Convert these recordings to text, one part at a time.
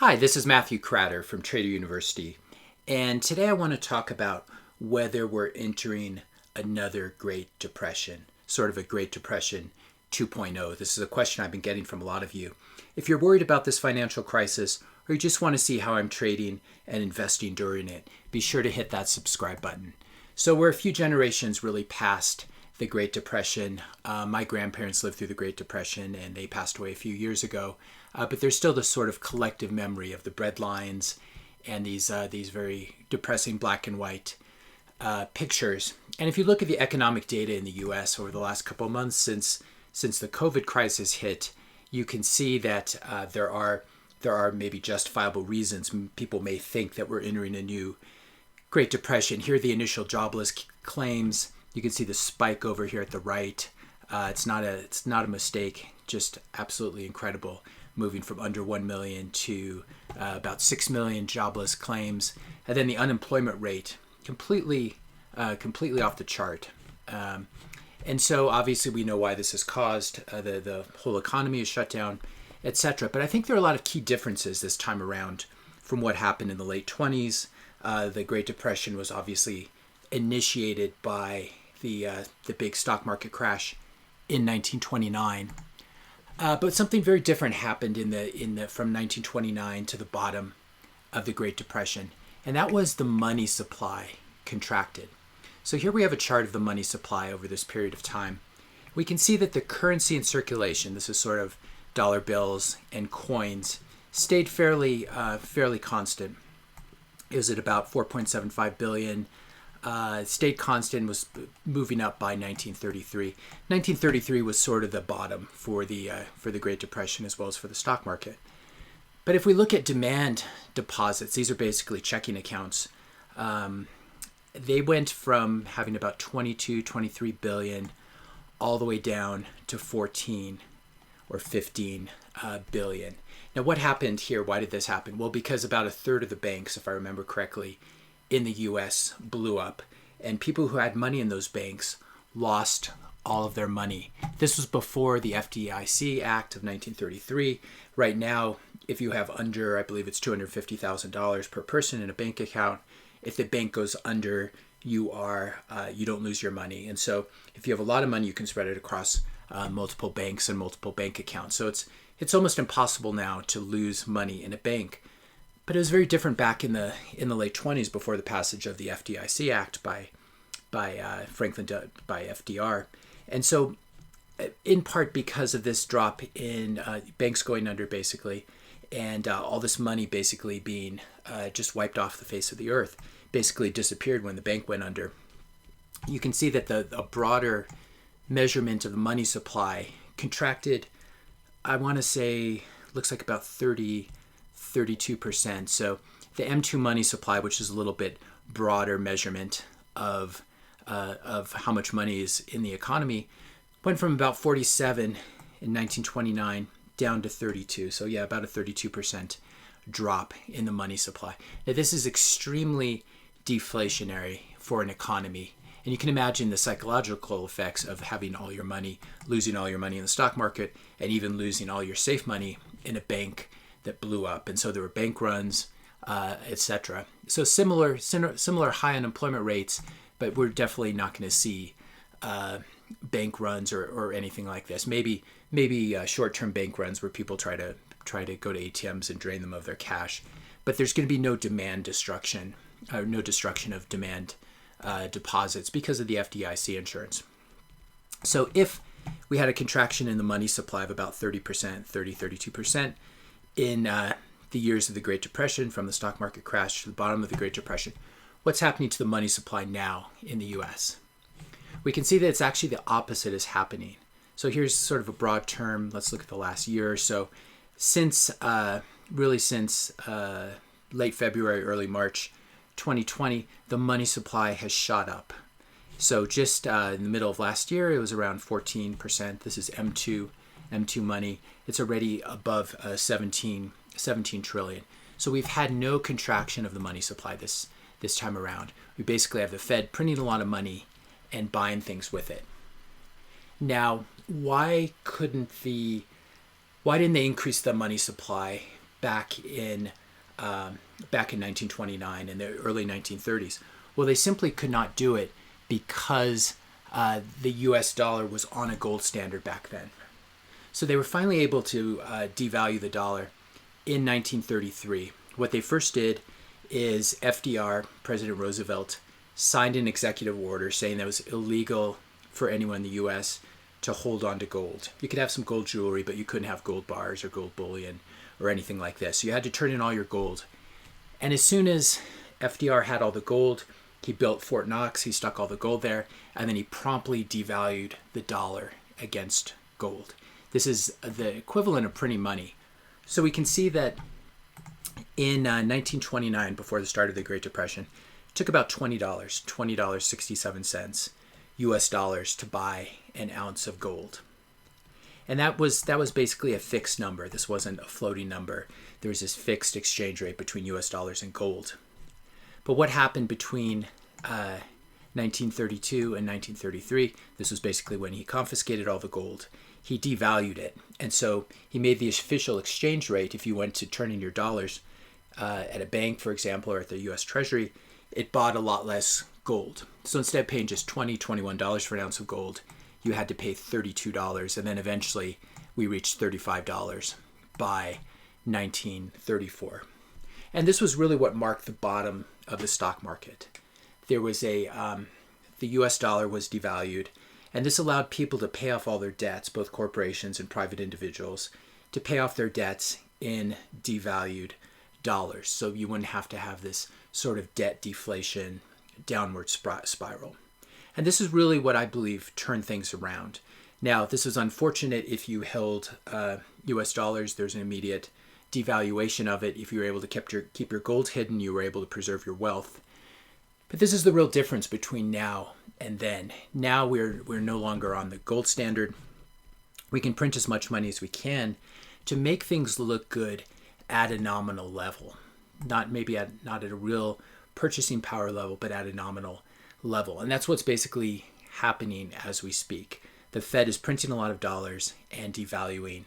Hi, this is Matthew Cratter from Trader University, and today I want to talk about whether we're entering another Great Depression, sort of a Great Depression 2.0. This is a question I've been getting from a lot of you. If you're worried about this financial crisis, or you just want to see how I'm trading and investing during it, be sure to hit that subscribe button. So we're a few generations really past the Great Depression. My grandparents lived through the Great Depression and they passed away a few years ago. But there's still this sort of collective memory of the bread lines and these very depressing black and white pictures. And if you look at the economic data in the U.S. over the last couple of months since the COVID crisis hit, you can see that there are maybe justifiable reasons people may think that we're entering a new Great Depression. Here are the initial jobless claims. You can see the spike over here at the right. It's not a mistake, just absolutely incredible. Moving from under 1 million to about 6 million jobless claims. And then the unemployment rate completely off the chart. And so obviously we know why this has caused. The whole economy is shut down, etc. But I think there are a lot of key differences this time around from what happened in the late 20s. The Great Depression was obviously initiated by the big stock market crash in 1929. But something very different happened from 1929 to the bottom of the Great Depression, and that was the money supply contracted. So here we have a chart of the money supply over this period of time. We can see that the currency in circulation, this is sort of dollar bills and coins, stayed fairly constant. It was at about 4.75 billion. Stayed constant, was moving up by 1933. 1933 was sort of the bottom for the Great Depression as well as for the stock market. But if we look at demand deposits, these are basically checking accounts. They went from having about 23 billion all the way down to 14 or 15 billion. Now, what happened here? Why did this happen? Well, because about a third of the banks, if I remember correctly, in the U.S. blew up, and people who had money in those banks lost all of their money. This was before the FDIC Act of 1933. Right now, if you have under, I believe it's $250,000 per person in a bank account, if the bank goes under, you don't lose your money. And so if you have a lot of money, you can spread it across multiple banks and multiple bank accounts. So it's almost impossible now to lose money in a bank. But it was very different back in the late 20s before the passage of the FDIC Act by FDR. And so in part because of this drop in banks going under basically, and all this money basically being just wiped off the face of the earth, basically disappeared when the bank went under, you can see that a broader measurement of the money supply contracted, I want to say, looks like about 32%. So the M2 money supply, which is a little bit broader measurement of how much money is in the economy, went from about 47 in 1929 down to 32. So yeah, about a 32% drop in the money supply. Now this is extremely deflationary for an economy. And you can imagine the psychological effects of having all your money, losing all your money in the stock market, and even losing all your safe money in a bank that blew up. And so there were bank runs, etc. So similar high unemployment rates, but we're definitely not going to see bank runs or anything like this. Maybe short-term bank runs where people try to go to ATMs and drain them of their cash. But there's going to be no demand destruction, no destruction of demand deposits because of the FDIC insurance. So if we had a contraction in the money supply of about 32% in the years of the Great Depression, from the stock market crash to the bottom of the Great Depression, what's happening to the money supply now in the U.S.? We can see that it's actually the opposite is happening. So here's sort of a broad term. Let's look at the last year or so. Since late February, early March 2020, the money supply has shot up. So just in the middle of last year, it was around 14%. This is M2 money. It's already above 17 trillion. So we've had no contraction of the money supply this time around. We basically have the Fed printing a lot of money and buying things with it. Now, why didn't they increase the money supply back in 1929 and the early 1930s? Well, they simply could not do it because the U.S. dollar was on a gold standard back then. So they were finally able to devalue the dollar in 1933. What they first did is FDR, President Roosevelt, signed an executive order saying that it was illegal for anyone in the U.S. to hold on to gold. You could have some gold jewelry, but you couldn't have gold bars or gold bullion or anything like this. So you had to turn in all your gold. And as soon as FDR had all the gold, he built Fort Knox, he stuck all the gold there, and then he promptly devalued the dollar against gold. This is the equivalent of printing money. So we can see that in 1929, before the start of the Great Depression, it took about $20.67 US dollars to buy an ounce of gold. And that was basically a fixed number. This wasn't a floating number. There was this fixed exchange rate between US dollars and gold. But what happened between 1932 and 1933, this was basically when he confiscated all the gold. He devalued it. And so he made the official exchange rate, if you went to turn in your dollars at a bank, for example, or at the U.S. Treasury, it bought a lot less gold. So instead of paying just $20, $21 for an ounce of gold, you had to pay $32. And then eventually we reached $35 by 1934. And this was really what marked the bottom of the stock market. There was the U.S. dollar was devalued, and this allowed people to pay off all their debts, both corporations and private individuals, to pay off their debts in devalued dollars. So you wouldn't have to have this sort of debt deflation downward spiral. And this is really what I believe turned things around. Now, this is unfortunate if you held U.S. dollars. There's an immediate devaluation of it. If you were able to keep your gold hidden, you were able to preserve your wealth. But this is the real difference between now and then. Now we're no longer on the gold standard. We can print as much money as we can to make things look good at a nominal level. Not at a real purchasing power level, but at a nominal level. And that's what's basically happening as we speak. The Fed is printing a lot of dollars and devaluing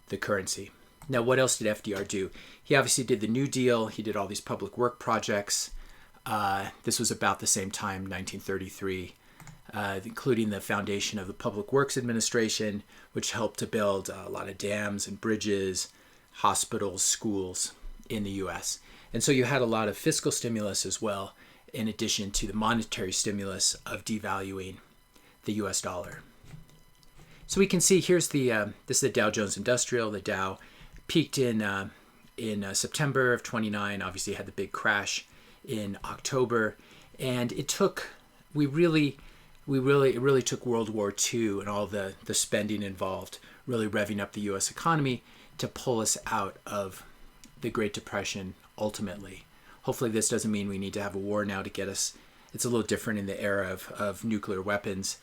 the currency. Now, what else did FDR do? He obviously did the New Deal. He did all these public work projects. This was about the same time, 1933, including the foundation of the Public Works Administration, which helped to build a lot of dams and bridges, hospitals, schools in the U.S. And so you had a lot of fiscal stimulus as well, in addition to the monetary stimulus of devaluing the U.S. dollar. So we can see here's this is the Dow Jones Industrial. The Dow peaked in September of 29. Obviously had the big crash in October, and it really took World War II and all the spending involved, really revving up the U.S. economy to pull us out of the Great Depression ultimately. Hopefully this doesn't mean we need to have a war now to get us. It's a little different in the era of nuclear weapons.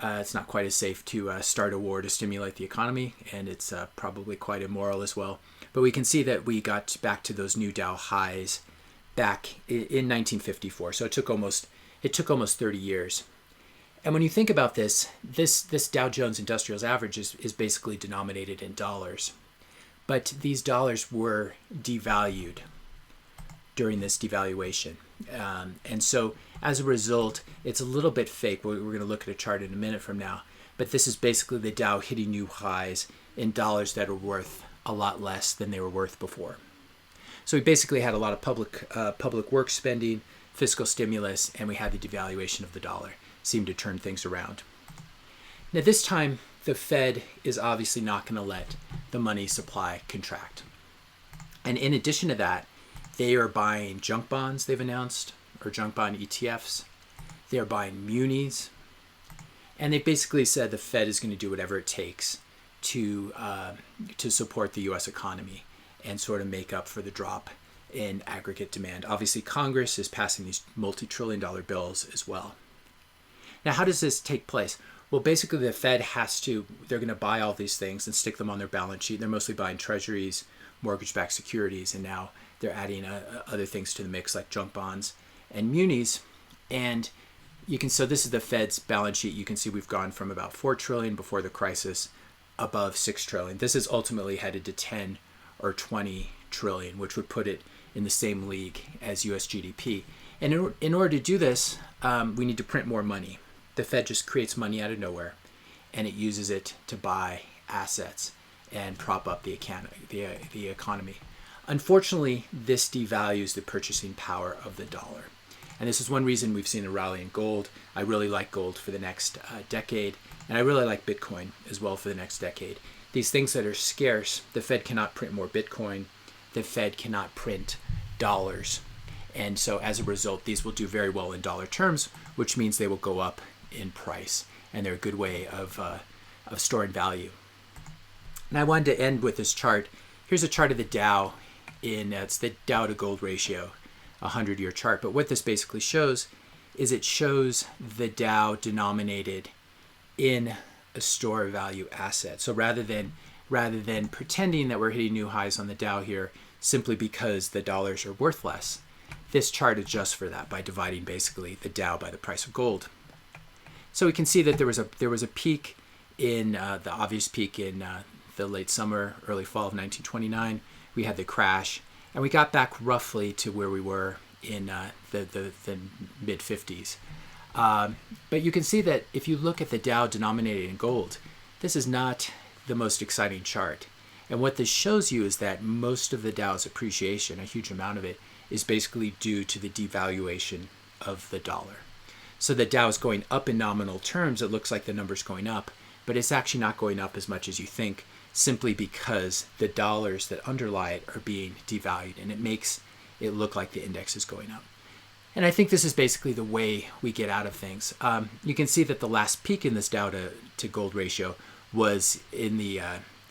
It's not quite as safe to start a war to stimulate the economy, and it's probably quite immoral as well. But we can see that we got back to those new Dow highs back in 1954. So it took almost 30 years. And when you think about this Dow Jones Industrials average is basically denominated in dollars. But these dollars were devalued during this devaluation. And so as a result, it's a little bit fake. We're going to look at a chart in a minute from now. But this is basically the Dow hitting new highs in dollars that are worth a lot less than they were worth before. So we basically had a lot of public work spending, fiscal stimulus, and we had the devaluation of the dollar. Seemed to turn things around. Now this time, the Fed is obviously not going to let the money supply contract. And in addition to that, they are buying junk bonds, they've announced, or junk bond ETFs. They are buying munis. And they basically said the Fed is going to do whatever it takes to support the U.S. economy and sort of make up for the drop in aggregate demand. Obviously, Congress is passing these multi-trillion-dollar bills as well. Now, how does this take place? Well, basically, the Fed they're going to buy all these things and stick them on their balance sheet. They're mostly buying treasuries, mortgage-backed securities, and now they're adding other things to the mix like junk bonds and munis. And so this is the Fed's balance sheet. You can see we've gone from about $4 trillion before the crisis above $6 trillion. This is ultimately headed to $10 or $20 trillion, which would put it in the same league as US GDP. And in order to do this, we need to print more money. The Fed just creates money out of nowhere, and it uses it to buy assets and prop up the economy. Unfortunately, this devalues the purchasing power of the dollar. And this is one reason we've seen a rally in gold. I really like gold for the next decade, and I really like Bitcoin as well for the next decade. These things that are scarce, the Fed cannot print more Bitcoin. The Fed cannot print dollars. And so as a result, these will do very well in dollar terms, which means they will go up in price. And they're a good way of storing value. And I wanted to end with this chart. Here's a chart of the Dow. It's the Dow to gold ratio, a 100-year chart. But what this basically shows is it shows the Dow denominated in a store value asset. So rather than pretending that we're hitting new highs on the Dow here simply because the dollars are worth less, this chart adjusts for that by dividing basically the Dow by the price of gold. So we can see that there was a peak in the obvious peak in the late summer, early fall of 1929. We had the crash, and we got back roughly to where we were in the mid 50s. But you can see that if you look at the Dow denominated in gold, this is not the most exciting chart. And what this shows you is that most of the Dow's appreciation, a huge amount of it, is basically due to the devaluation of the dollar. So the Dow is going up in nominal terms. It looks like the number's going up, but it's actually not going up as much as you think, simply because the dollars that underlie it are being devalued, and it makes it look like the index is going up. And I think this is basically the way we get out of things. You can see that the last peak in this Dow to gold ratio was in the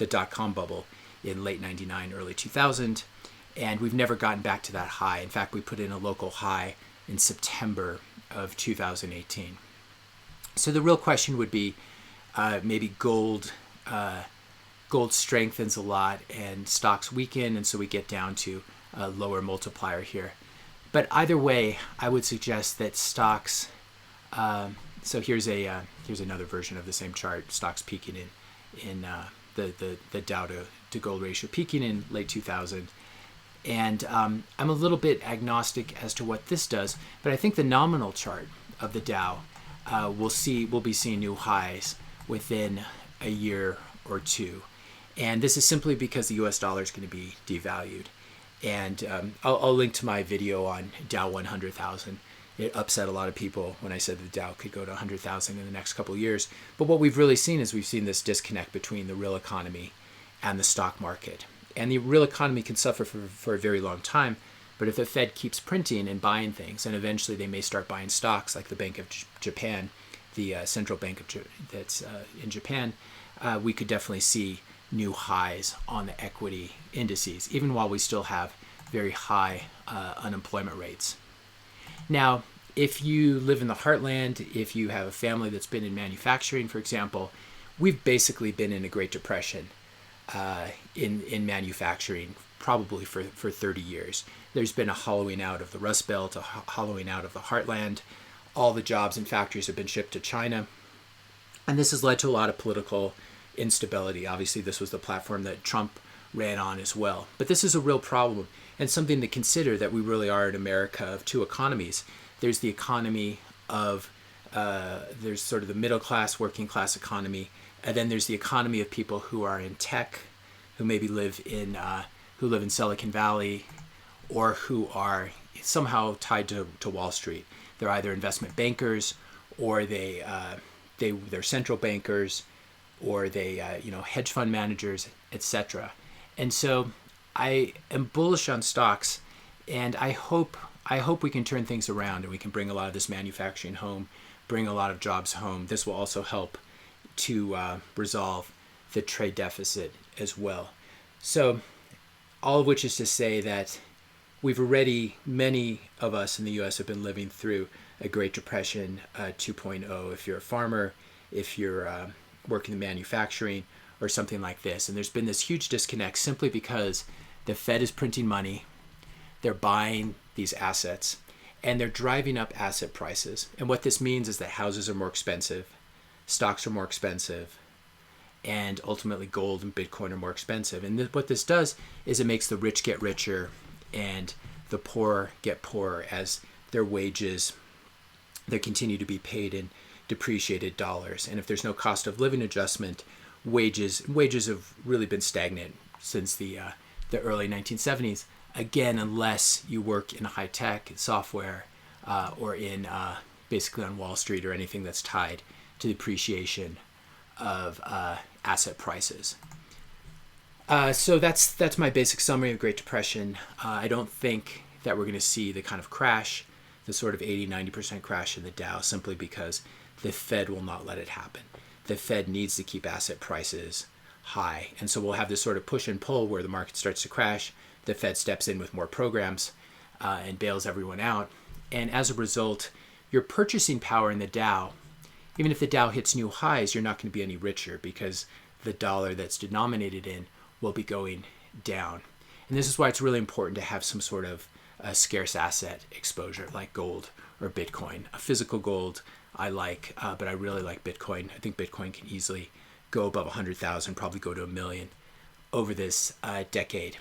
dot-com bubble in late 99, early 2000, and we've never gotten back to that high. In fact, we put in a local high in September of 2018. So the real question would be maybe gold strengthens a lot and stocks weaken, and so we get down to a lower multiplier here. But either way, I would suggest that stocks. So here's another version of the same chart. Stocks peaking in the Dow to gold ratio peaking in late 2000. And I'm a little bit agnostic as to what this does, but I think the nominal chart of the Dow we'll be seeing new highs within a year or two. And this is simply because the US dollar is going to be devalued. And I'll link to my video on Dow 100,000. It upset a lot of people when I said the Dow could go to 100,000 in the next couple of years. But what we've really seen is we've seen this disconnect between the real economy and the stock market. And the real economy can suffer for a very long time. But if the Fed keeps printing and buying things, and eventually they may start buying stocks like the Bank of Japan, the central bank that's in Japan, we could definitely see new highs on the equity indices, even while we still have very high unemployment rates. Now, if you live in the heartland, if you have a family that's been in manufacturing, for example, we've basically been in a Great Depression in manufacturing probably for 30 years. There's been a hollowing out of the Rust Belt, a hollowing out of the heartland. All the jobs and factories have been shipped to China. And this has led to a lot of political instability. Obviously, this was the platform that Trump ran on as well. But this is a real problem and something to consider, that we really are in America of two economies. There's the economy of, there's sort of the middle class, working class economy. And then there's the economy of people who are in tech, who maybe live in Silicon Valley, or who are somehow tied to Wall Street. They're either investment bankers, or they're central bankers, or they hedge fund managers, etc. And so I am bullish on stocks, and I hope we can turn things around and we can bring a lot of this manufacturing home, bring a lot of jobs home. This will also help to resolve the trade deficit as well. So all of which is to say that many of us in the U.S. have been living through a Great Depression 2.0. If you're a farmer, if you're working in manufacturing or something like this. And there's been this huge disconnect simply because the Fed is printing money, they're buying these assets, and they're driving up asset prices. And what this means is that houses are more expensive, stocks are more expensive, and ultimately gold and Bitcoin are more expensive. And what this does is it makes the rich get richer and the poor get poorer as their wages, they continue to be paid in depreciated dollars. And if there's no cost of living adjustment, wages have really been stagnant since the early 1970s. Again, unless you work in high tech, software, or in basically on Wall Street or anything that's tied to the appreciation of asset prices. So that's my basic summary of Great Depression. I don't think that we're going to see the kind of crash, the sort of 80-90% crash in the Dow, simply because the Fed will not let it happen. The Fed needs to keep asset prices high. And so we'll have this sort of push and pull where the market starts to crash. The Fed steps in with more programs and bails everyone out. And as a result, your purchasing power in the Dow, even if the Dow hits new highs, you're not going to be any richer because the dollar that's denominated in will be going down. And this is why it's really important to have some sort of a scarce asset exposure like gold or Bitcoin. A physical gold I like, but I really like Bitcoin. I think Bitcoin can easily go above 100,000, probably go to 1 million over this decade.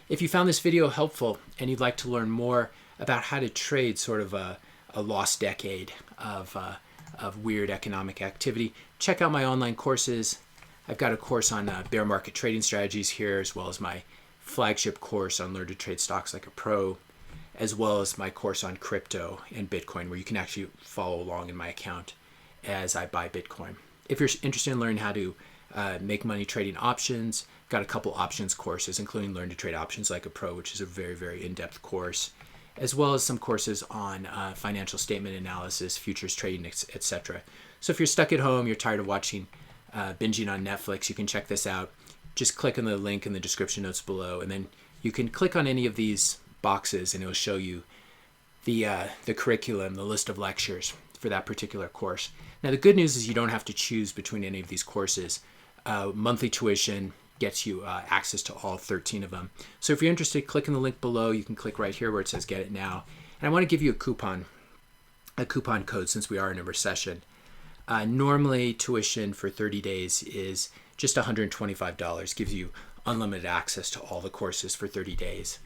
If you found this video helpful and you'd like to learn more about how to trade sort of a lost decade of weird economic activity, check out my online courses. I've got a course on bear market trading strategies here, as well as my flagship course on Learn to Trade Stocks Like a Pro, as well as my course on crypto and Bitcoin, where you can actually follow along in my account as I buy Bitcoin. If you're interested in learning how to make money trading options, got a couple options courses, including Learn to Trade Options Like a Pro, which is a very, very in-depth course, as well as some courses on financial statement analysis, futures trading, etc. So if you're stuck at home, you're tired of watching binging on Netflix, you can check this out. Just click on the link in the description notes below, and then you can click on any of these boxes and it'll show you the curriculum, the list of lectures for that particular course. Now the good news is you don't have to choose between any of these courses. Monthly tuition gets you access to all 13 of them. So if you're interested, click on the link below. You can click right here where it says get it now. And I want to give you a coupon code since we are in a recession. Normally tuition for 30 days is just $125, gives you unlimited access to all the courses for 30 days.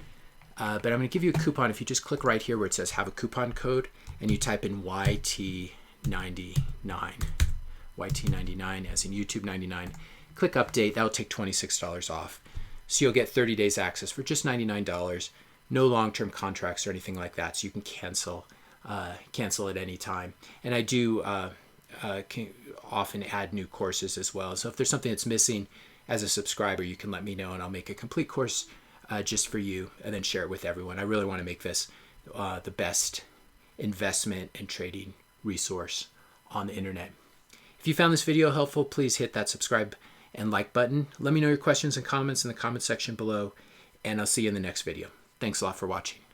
But I'm going to give you a coupon if you just click right here where it says have a coupon code and you type in YT99, YT99 as in YouTube 99. Click update, that'll take $26 off. So you'll get 30 days access for just $99, no long-term contracts or anything like that, so you can cancel at any time. And I do can often add new courses as well. So if there's something that's missing as a subscriber, you can let me know and I'll make a complete course just for you and then share it with everyone. I really want to make this the best investment and trading resource on the internet. If you found this video helpful, please hit that subscribe and like button. Let me know your questions and comments in the comment section below, and I'll see you in the next video. Thanks a lot for watching.